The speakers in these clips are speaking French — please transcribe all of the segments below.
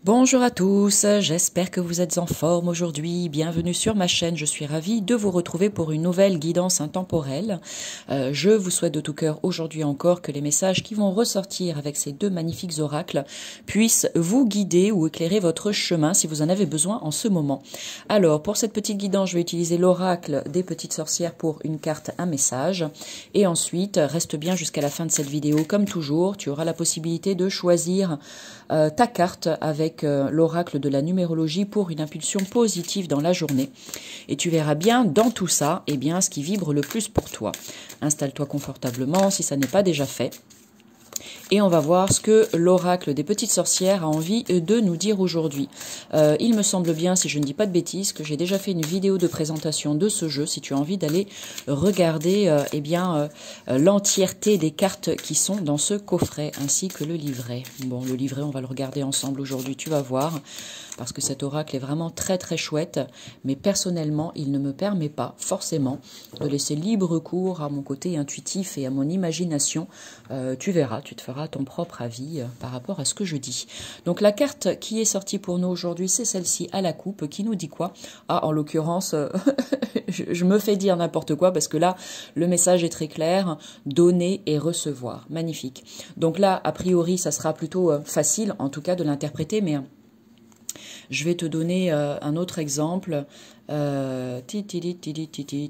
Bonjour à tous, j'espère que vous êtes en forme aujourd'hui. Bienvenue sur ma chaîne, je suis ravie de vous retrouver pour une nouvelle guidance intemporelle. Je vous souhaite de tout cœur aujourd'hui encore que les messages qui vont ressortir avec ces deux magnifiques oracles puissent vous guider ou éclairer votre chemin si vous en avez besoin en ce moment. Alors, pour cette petite guidance, je vais utiliser l'oracle des petites sorcières pour une carte, un message. Et ensuite, reste bien jusqu'à la fin de cette vidéo. Comme toujours, tu auras la possibilité de choisir ta carte avec l'oracle de la numérologie pour une impulsion positive dans la journée. Et tu verras bien dans tout ça, eh bien, ce qui vibre le plus pour toi. Installe-toi confortablement si ça n'est pas déjà fait. Et on va voir ce que l'oracle des petites sorcières a envie de nous dire aujourd'hui. Il me semble bien, si je ne dis pas de bêtises, que j'ai déjà fait une vidéo de présentation de ce jeu. Si tu as envie d'aller regarder l'entièreté des cartes qui sont dans ce coffret, ainsi que le livret. Bon, le livret, on va le regarder ensemble aujourd'hui, tu vas voir. Parce que cet oracle est vraiment très très chouette, mais personnellement, il ne me permet pas forcément de laisser libre cours à mon côté intuitif et à mon imagination. Tu verras, tu te feras ton propre avis par rapport à ce que je dis. Donc la carte qui est sortie pour nous aujourd'hui, c'est celle-ci à la coupe, qui nous dit quoi? Ah, en l'occurrence, je me fais dire n'importe quoi, parce que là, le message est très clair, donner et recevoir. Magnifique. Donc là, a priori, ça sera plutôt facile, en tout cas, de l'interpréter, mais je vais te donner un autre exemple.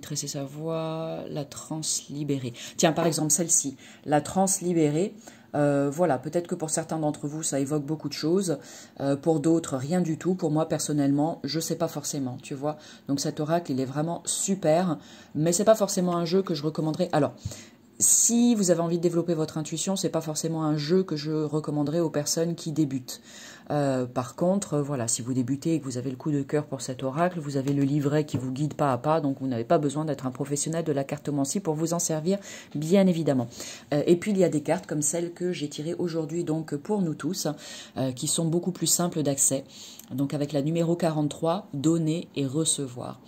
Tresser sa voix, la translibérée. Tiens, par exemple, celle-ci, la translibérée. Voilà, peut-être que pour certains d'entre vous, ça évoque beaucoup de choses. Pour d'autres, rien du tout. Pour moi, personnellement, je sais pas forcément, tu vois. Donc cet oracle, il est vraiment super, mais c'est pas forcément un jeu que je recommanderais. Alors, si vous avez envie de développer votre intuition, c'est pas forcément un jeu que je recommanderais aux personnes qui débutent. Par contre, voilà, si vous débutez et que vous avez le coup de cœur pour cet oracle, vous avez le livret qui vous guide pas à pas, donc vous n'avez pas besoin d'être un professionnel de la cartomancie pour vous en servir, bien évidemment. Et puis il y a des cartes comme celle que j'ai tirée aujourd'hui, donc pour nous tous, qui sont beaucoup plus simples d'accès. Donc avec la numéro 43, donner et recevoir.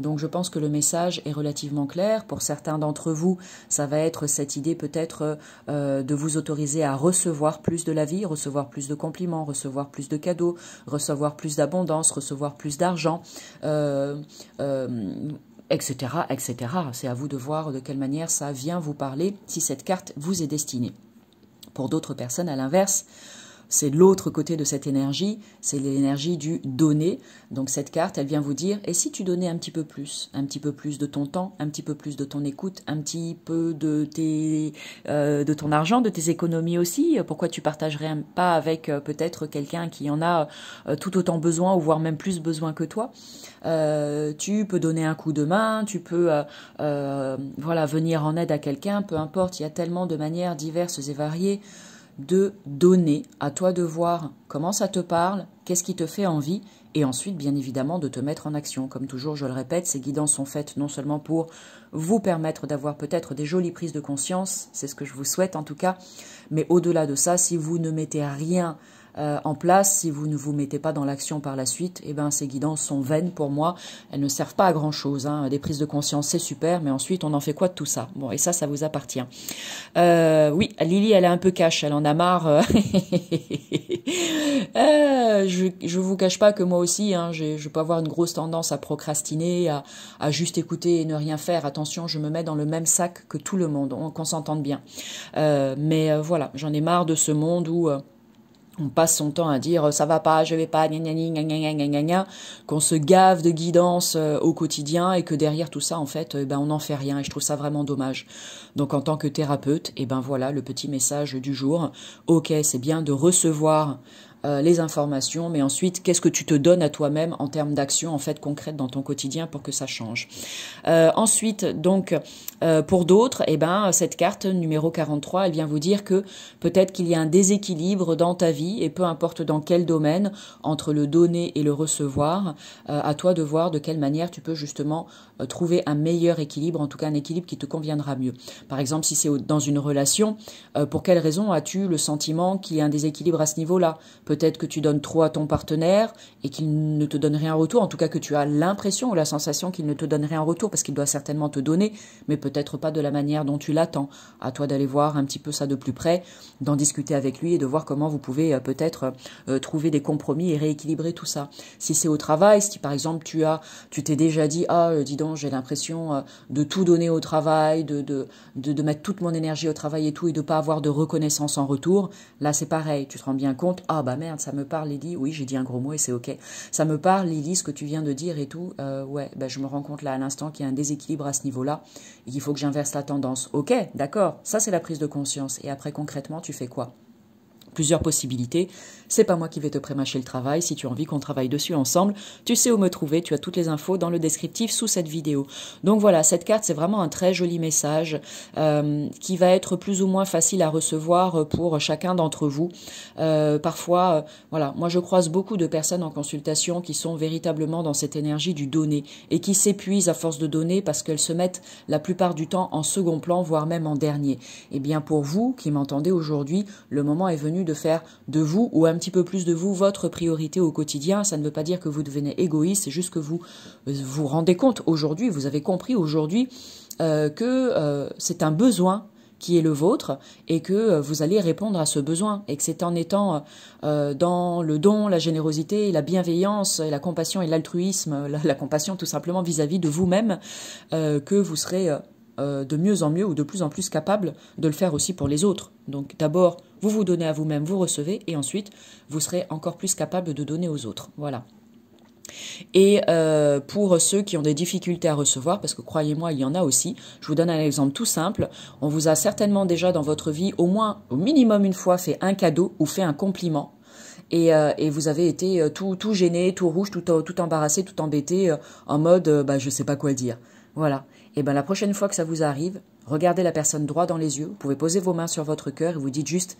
Donc je pense que le message est relativement clair. Pour certains d'entre vous, ça va être cette idée peut-être de vous autoriser à recevoir plus de la vie, recevoir plus de compliments, recevoir plus de cadeaux, recevoir plus d'abondance, recevoir plus d'argent, etc., etc. C'est à vous de voir de quelle manière ça vient vous parler, si cette carte vous est destinée. Pour d'autres personnes, à l'inverse, c'est l'autre côté de cette énergie, c'est l'énergie du donner. Donc cette carte, elle vient vous dire, et si tu donnais un petit peu plus de ton temps, un petit peu plus de ton écoute, un petit peu de ton argent, de tes économies aussi, pourquoi tu partagerais pas avec peut-être quelqu'un qui en a tout autant besoin, ou voire même plus besoin que toi. Tu peux donner un coup de main, tu peux voilà, venir en aide à quelqu'un, peu importe, il y a tellement de manières diverses et variées de donner, à toi de voir comment ça te parle, qu'est-ce qui te fait envie, et ensuite, bien évidemment, de te mettre en action. Comme toujours, je le répète, ces guidances sont faites non seulement pour vous permettre d'avoir peut-être des jolies prises de conscience, c'est ce que je vous souhaite en tout cas, mais au-delà de ça, si vous ne mettez rien en place, si vous ne vous mettez pas dans l'action par la suite, eh ben, ces guidances sont vaines pour moi. Elles ne servent pas à grand chose, hein. Des prises de conscience, c'est super, mais ensuite, on en fait quoi de tout ça? Bon, et ça vous appartient. Oui, Lily, elle est un peu cash, elle en a marre. Je vous cache pas que moi aussi, hein, je peux avoir une grosse tendance à procrastiner, à juste écouter et ne rien faire. Attention, je me mets dans le même sac que tout le monde, qu'on s'entende bien. Mais voilà, j'en ai marre de ce monde où on passe son temps à dire ça va pas, je vais pas, gna gna gna gna gna gna gna, qu'on se gave de guidance au quotidien et que derrière tout ça, en fait, ben on n'en fait rien, et je trouve ça vraiment dommage. Donc en tant que thérapeute, et ben voilà le petit message du jour. Ok, c'est bien de recevoir les informations, mais ensuite, qu'est-ce que tu te donnes à toi-même en termes d'action en fait concrète dans ton quotidien pour que ça change. Ensuite, donc, pour d'autres, eh ben, cette carte numéro 43, elle vient vous dire que peut-être qu'il y a un déséquilibre dans ta vie, et peu importe dans quel domaine, entre le donner et le recevoir, à toi de voir de quelle manière tu peux justement trouver un meilleur équilibre, en tout cas un équilibre qui te conviendra mieux. Par exemple, si c'est dans une relation, pour quelle raison as-tu le sentiment qu'il y a un déséquilibre à ce niveau-là? peut-être que tu donnes trop à ton partenaire et qu'il ne te donne rien en retour, en tout cas que tu as l'impression ou la sensation qu'il ne te donne rien en retour, parce qu'il doit certainement te donner, mais peut-être pas de la manière dont tu l'attends. À toi d'aller voir un petit peu ça de plus près, d'en discuter avec lui et de voir comment vous pouvez peut-être trouver des compromis et rééquilibrer tout ça. Si c'est au travail, si par exemple tu t'es déjà dit, dis donc, j'ai l'impression de tout donner au travail, de mettre toute mon énergie au travail et tout, et de pas avoir de reconnaissance en retour, là c'est pareil, tu te rends bien compte, bah merde, ça me parle Lily, oui j'ai dit un gros mot et c'est ok, ça me parle Lily, ce que tu viens de dire et tout, ouais, je me rends compte là à l'instant qu'il y a un déséquilibre à ce niveau-là, et qu'il faut que j'inverse la tendance. Ok, d'accord, ça c'est la prise de conscience, et après concrètement tu fais quoi? Plusieurs possibilités. C'est pas moi qui vais te prémâcher le travail. Si tu as envie qu'on travaille dessus ensemble, tu sais où me trouver. Tu as toutes les infos dans le descriptif sous cette vidéo. Donc voilà, cette carte, c'est vraiment un très joli message qui va être plus ou moins facile à recevoir pour chacun d'entre vous. Parfois, voilà, moi je croise beaucoup de personnes en consultation qui sont véritablement dans cette énergie du donner et qui s'épuisent à force de donner parce qu'elles se mettent la plupart du temps en second plan, voire même en dernier. Eh bien pour vous qui m'entendez aujourd'hui, le moment est venu de faire de vous, ou un petit peu plus de vous, votre priorité au quotidien. Ça ne veut pas dire que vous devenez égoïste, c'est juste que vous vous rendez compte aujourd'hui, vous avez compris aujourd'hui que c'est un besoin qui est le vôtre et que vous allez répondre à ce besoin, et que c'est en étant dans le don, la générosité, la bienveillance, la compassion et l'altruisme, la compassion tout simplement vis-à-vis de vous-même, que vous serez de mieux en mieux ou de plus en plus capable de le faire aussi pour les autres. Donc d'abord, vous vous donnez à vous-même, vous recevez, et ensuite, vous serez encore plus capable de donner aux autres. Voilà. Et pour ceux qui ont des difficultés à recevoir, parce que croyez-moi, il y en a aussi, je vous donne un exemple tout simple. On vous a certainement déjà dans votre vie, au moins, au minimum une fois, fait un cadeau ou fait un compliment. Et vous avez été tout gêné, tout rouge, tout embarrassé, tout embêté, en mode je sais pas quoi dire. Voilà. Et la prochaine fois que ça vous arrive, regardez la personne droit dans les yeux, vous pouvez poser vos mains sur votre cœur et vous dites juste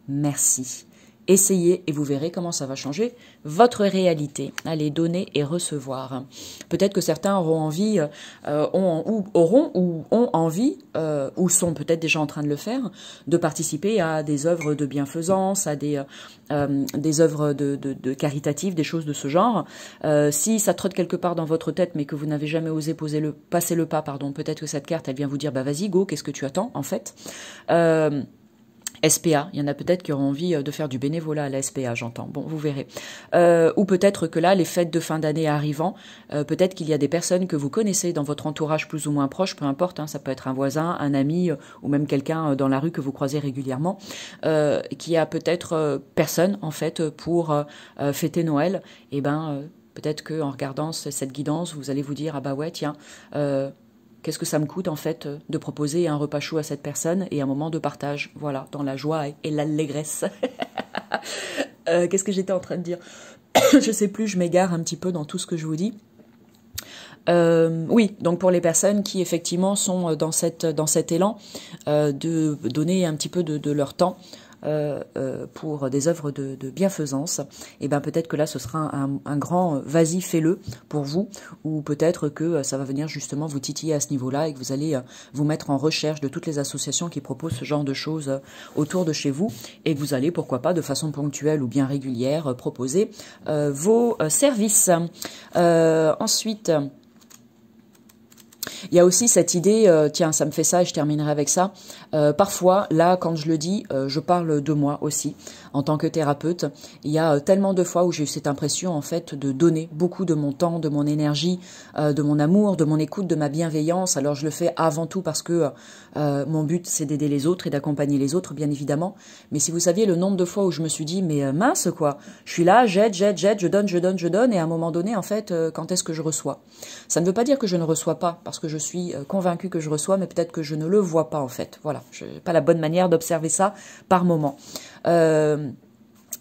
merci. Essayez et vous verrez comment ça va changer votre réalité. Allez, donner et recevoir. Peut-être que certains auront envie, ont envie, ou sont peut-être déjà en train de le faire, de participer à des œuvres de bienfaisance, à des œuvres de caritatives, des choses de ce genre. Si ça trotte quelque part dans votre tête, mais que vous n'avez jamais osé passer le pas, peut-être que cette carte, elle vient vous dire, vas-y, go, qu'est-ce que tu attends, en fait SPA, il y en a peut-être qui auront envie de faire du bénévolat à la SPA, j'entends. Bon, vous verrez. Ou peut-être que là, les fêtes de fin d'année arrivant, peut-être qu'il y a des personnes que vous connaissez dans votre entourage plus ou moins proche, peu importe, ça peut être un voisin, un ami, ou même quelqu'un dans la rue que vous croisez régulièrement, qui a peut-être personne, en fait, pour fêter Noël. Et peut-être qu'en regardant cette guidance, vous allez vous dire, ouais, tiens, qu'est-ce que ça me coûte en fait de proposer un repas chaud à cette personne et un moment de partage, voilà, dans la joie et l'allégresse. Qu'est-ce que j'étais en train de dire? Je sais plus, je m'égare un petit peu dans tout ce que je vous dis. Oui, donc pour les personnes qui effectivement sont dans cet élan de donner un petit peu de leur temps, pour des œuvres de bienfaisance, et peut-être que là ce sera un grand vas-y fais-le pour vous, ou peut-être que ça va venir justement vous titiller à ce niveau-là et que vous allez vous mettre en recherche de toutes les associations qui proposent ce genre de choses autour de chez vous, et que vous allez pourquoi pas de façon ponctuelle ou bien régulière proposer vos services. Ensuite, il y a aussi cette idée, tiens, ça me fait ça et je terminerai avec ça. Parfois, là, quand je le dis, je parle de moi aussi. En tant que thérapeute, il y a tellement de fois où j'ai eu cette impression, en fait, de donner beaucoup de mon temps, de mon énergie, de mon amour, de mon écoute, de ma bienveillance. Alors, je le fais avant tout parce que mon but, c'est d'aider les autres et d'accompagner les autres, bien évidemment. Mais si vous saviez le nombre de fois où je me suis dit, mais mince, quoi, je suis là, j'aide, je donne, et à un moment donné, en fait, quand est-ce que je reçois? Ça ne veut pas dire que je ne reçois pas, parce que je suis convaincue que je reçois, mais peut-être que je ne le vois pas, en fait. Voilà, je n'ai pas la bonne manière d'observer ça par moment.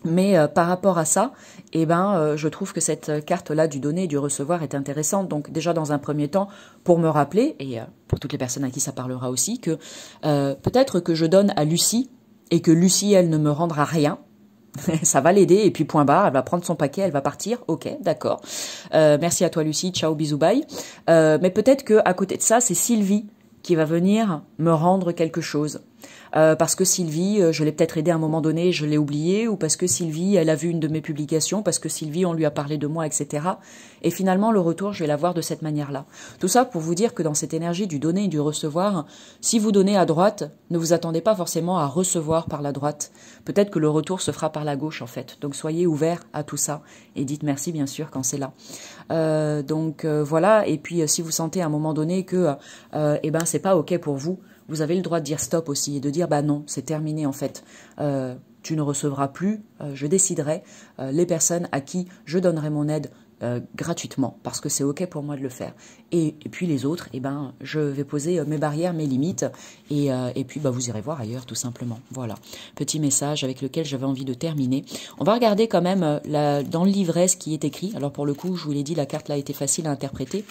Mais par rapport à ça, je trouve que cette carte-là du donner et du recevoir est intéressante. Donc déjà dans un premier temps, pour me rappeler, et pour toutes les personnes à qui ça parlera aussi, que peut-être que je donne à Lucie et que Lucie, elle, ne me rendra rien. Ça va l'aider et puis point barre, elle va prendre son paquet, elle va partir. Ok, d'accord. Merci à toi Lucie, ciao, bisous, bye. Mais peut-être que à côté de ça, c'est Sylvie qui va venir me rendre quelque chose. Parce que Sylvie, je l'ai peut-être aidée à un moment donné, je l'ai oubliée, ou parce que Sylvie, elle a vu une de mes publications, parce que Sylvie, on lui a parlé de moi, etc. Et finalement, le retour, je vais l'avoir de cette manière-là. Tout ça pour vous dire que dans cette énergie du donner et du recevoir, si vous donnez à droite, ne vous attendez pas forcément à recevoir par la droite. Peut-être que le retour se fera par la gauche, en fait. Donc soyez ouverts à tout ça et dites merci, bien sûr, quand c'est là. Voilà. Et puis, si vous sentez à un moment donné que, c'est pas ok pour vous, vous avez le droit de dire stop aussi et de dire bah non, c'est terminé en fait. Tu ne recevras plus. Je déciderai les personnes à qui je donnerai mon aide gratuitement parce que c'est ok pour moi de le faire. Et puis les autres, je vais poser mes barrières, mes limites et puis vous irez voir ailleurs tout simplement. Voilà, petit message avec lequel j'avais envie de terminer. On va regarder quand même dans le livret ce qui est écrit. Alors pour le coup, je vous l'ai dit, la carte là a été facile à interpréter.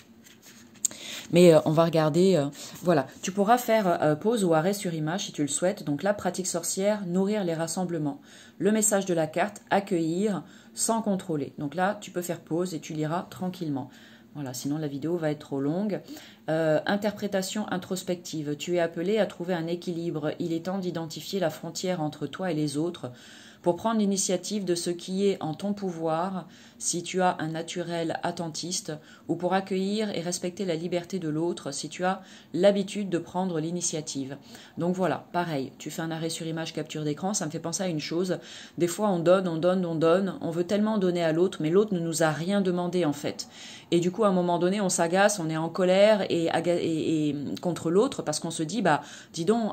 Mais on va regarder, voilà, tu pourras faire pause ou arrêt sur image si tu le souhaites. Donc là, pratique sorcière, nourrir les rassemblements. Le message de la carte, accueillir sans contrôler. Donc là, tu peux faire pause et tu liras tranquillement. Voilà, sinon la vidéo va être trop longue. Interprétation introspective. Tu es appelé à trouver un équilibre. Il est temps d'identifier la frontière entre toi et les autres pour prendre l'initiative de ce qui est en ton pouvoir, si tu as un naturel attentiste, ou pour accueillir et respecter la liberté de l'autre, si tu as l'habitude de prendre l'initiative. Donc voilà, pareil, tu fais un arrêt sur image, capture d'écran, ça me fait penser à une chose. Des fois, on donne, on veut tellement donner à l'autre, mais l'autre ne nous a rien demandé en fait. Et du coup, à un moment donné, on s'agace, on est en colère et contre l'autre parce qu'on se dit, dis donc,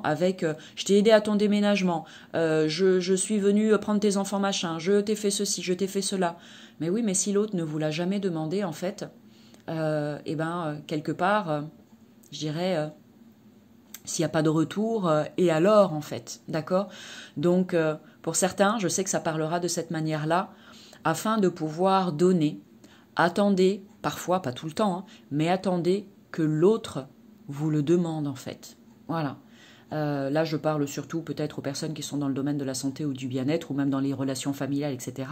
je t'ai aidé à ton déménagement, je suis venu prendre tes enfants machin, je t'ai fait ceci, je t'ai fait cela. Mais oui, mais si l'autre ne vous l'a jamais demandé, en fait, quelque part, je dirais, s'il n'y a pas de retour, et alors, en fait, d'accord? Donc, pour certains, je sais que ça parlera de cette manière-là, afin de pouvoir donner. Attendez, parfois, pas tout le temps, mais attendez que l'autre vous le demande, en fait. Voilà. Là, je parle surtout peut-être aux personnes qui sont dans le domaine de la santé ou du bien-être, ou même dans les relations familiales, etc.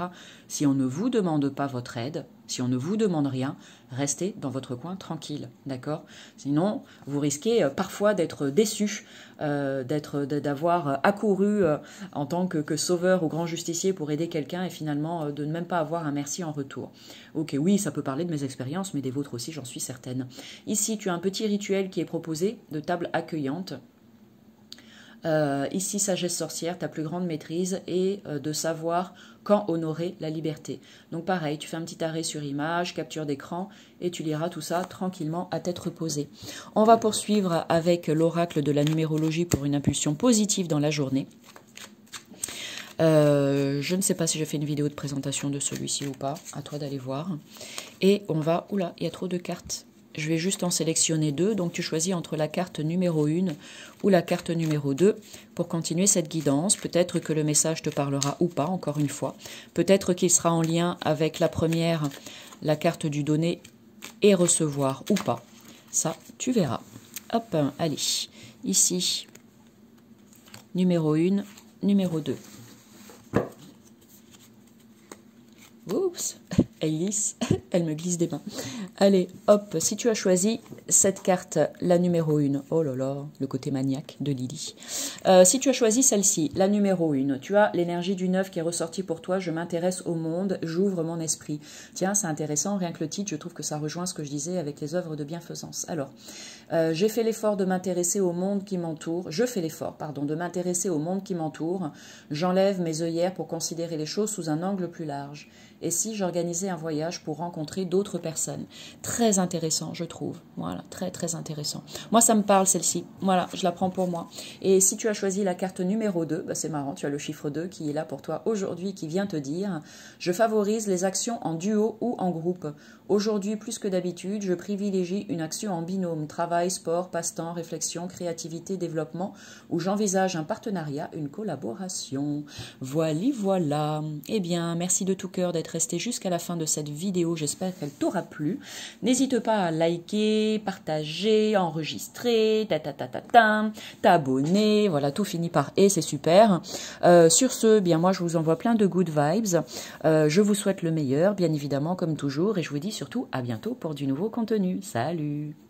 Si on ne vous demande pas votre aide, si on ne vous demande rien, restez dans votre coin tranquille, d'accord? Sinon, vous risquez parfois d'être déçu, d'avoir accouru en tant que sauveur ou grand justicier pour aider quelqu'un et finalement de ne même pas avoir un merci en retour. Ok, oui, ça peut parler de mes expériences, mais des vôtres aussi, j'en suis certaine. Ici, tu as un petit rituel qui est proposé de table accueillante. Ici, sagesse sorcière, ta plus grande maîtrise est de savoir quand honorer la liberté. Donc pareil, tu fais un petit arrêt sur image, capture d'écran, et tu liras tout ça tranquillement à tête reposée. On va poursuivre avec l'oracle de la numérologie pour une impulsion positive dans la journée. Je ne sais pas si j'ai fait une vidéo de présentation de celui-ci ou pas, à toi d'aller voir. Et on va... Oula, il y a trop de cartes. Je vais juste en sélectionner deux, donc tu choisis entre la carte numéro 1 ou la carte numéro 2 pour continuer cette guidance. Peut-être que le message te parlera ou pas, encore une fois. Peut-être qu'il sera en lien avec la première, la carte du donner et recevoir ou pas. Ça, tu verras. Hop, allez, ici, numéro 1, numéro 2. Oups, elle glisse, elle me glisse des mains. Allez, hop, si tu as choisi cette carte, la numéro 1, oh là là, le côté maniaque de Lily. Si tu as choisi celle-ci, la numéro 1, tu as l'énergie du 9 qui est ressortie pour toi, je m'intéresse au monde, j'ouvre mon esprit. Tiens, c'est intéressant, rien que le titre, je trouve que ça rejoint ce que je disais avec les œuvres de bienfaisance. Alors, j'ai fait l'effort de m'intéresser au monde qui m'entoure, de m'intéresser au monde qui m'entoure, j'enlève mes œillères pour considérer les choses sous un angle plus large. Et si j'organisais un voyage pour rencontrer d'autres personnes? Très intéressant, je trouve. Voilà, très très intéressant. Moi, ça me parle celle-ci. Voilà, je la prends pour moi. Et si tu as choisi la carte numéro 2, c'est marrant, tu as le chiffre 2 qui est là pour toi aujourd'hui, qui vient te dire « Je favorise les actions en duo ou en groupe. Aujourd'hui, plus que d'habitude, je privilégie une action en binôme, travail, sport, passe-temps, réflexion, créativité, développement, où j'envisage un partenariat, une collaboration. » Voilà. Eh bien, merci de tout cœur d'être resté jusqu'à la fin de cette vidéo. J'espère qu'elle t'aura plu. N'hésite pas à liker, partager, enregistrer, t'abonner. Voilà, tout finit par « et », c'est super. Sur ce, bien moi, je vous envoie plein de good vibes. Je vous souhaite le meilleur, bien évidemment, comme toujours. Et je vous dis surtout à bientôt pour du nouveau contenu. Salut!